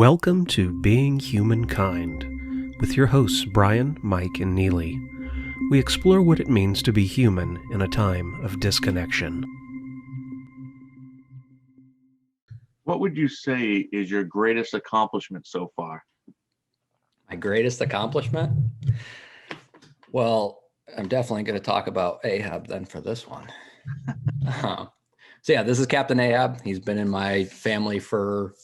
Welcome to Being Humankind with your hosts Brian, Mike, and Neely. We explore what it means to be human in a time of disconnection. What would you say is your greatest accomplishment so far? My greatest accomplishment? Well, I'm definitely going to talk about Ahab then for this one. So yeah, this is Captain Ahab. He's been in my family for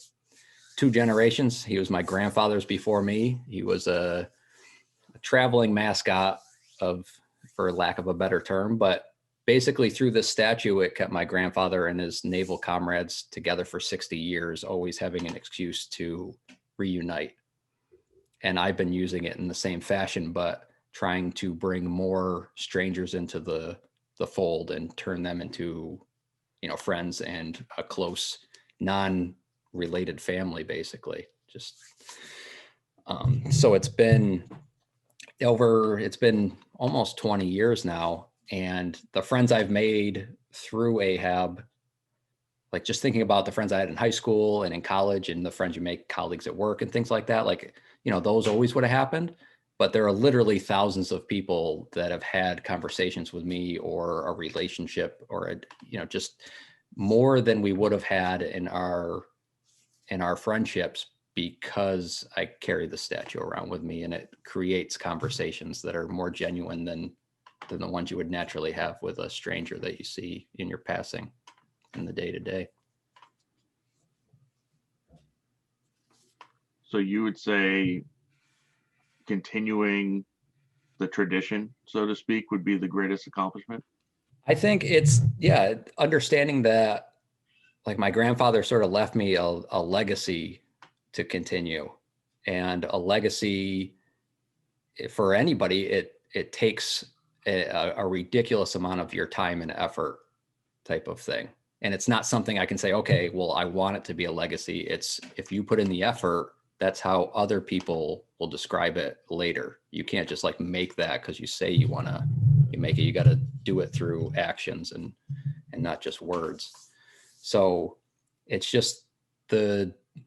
2 generations. He was my grandfather's before me. He was a traveling mascot for lack of a better term, but basically through this statue, it kept my grandfather and his naval comrades together for 60 years, always having an excuse to reunite. And I've been using it in the same fashion, but trying to bring more strangers into the fold and turn them into, friends and a close, non-related family, basically. Just so it's been almost 20 years now, and the friends I've made through Ahab, like just thinking about the friends I had in high school and in college and the friends you make, colleagues at work and things like that, those always would have happened. But there are literally thousands of people that have had conversations with me or a relationship or, just more than we would have had in our friendships, because I carry the statue around with me, and it creates conversations that are more genuine than the ones you would naturally have with a stranger that you see in your passing in the day to day. So you would say continuing the tradition, so to speak, would be the greatest accomplishment? I think it's, understanding that, like, my grandfather sort of left me a legacy to continue, and a legacy for anybody, it takes a ridiculous amount of your time and effort type of thing. And it's not something I can say, okay, well, I want it to be a legacy. It's, if you put in the effort, that's how other people will describe it later. You can't just like make that because you say you make it. You got to do it through actions and not just words. So it's just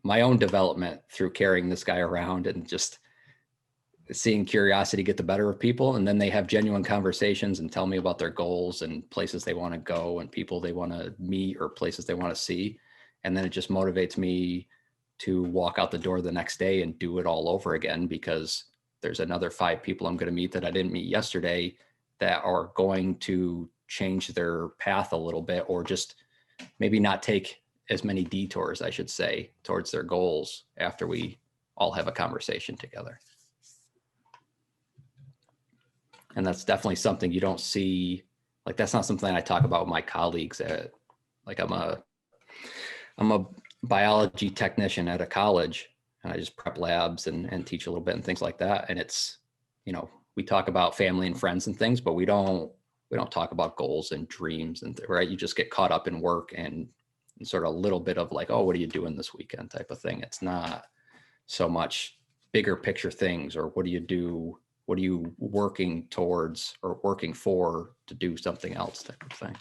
my own development through carrying this guy around and just seeing curiosity get the better of people. And then they have genuine conversations and tell me about their goals and places they want to go and people they want to meet or places they want to see. And then it just motivates me to walk out the door the next day and do it all over again, because there's another 5 people I'm going to meet that I didn't meet yesterday that are going to change their path a little bit, or just maybe not take as many detours, I should say, towards their goals after we all have a conversation together. And that's definitely something you don't see. Like, that's not something I talk about with my colleagues at, like, I'm a biology technician at a college, and I just prep labs and teach a little bit and things like that. And it's, we talk about family and friends and things, but we don't talk about goals and dreams and right. You just get caught up in work and sort of a little bit of like, oh, what are you doing this weekend type of thing. It's not so much bigger picture things, or what do you do? What are you working towards or working for to do something else type of thing.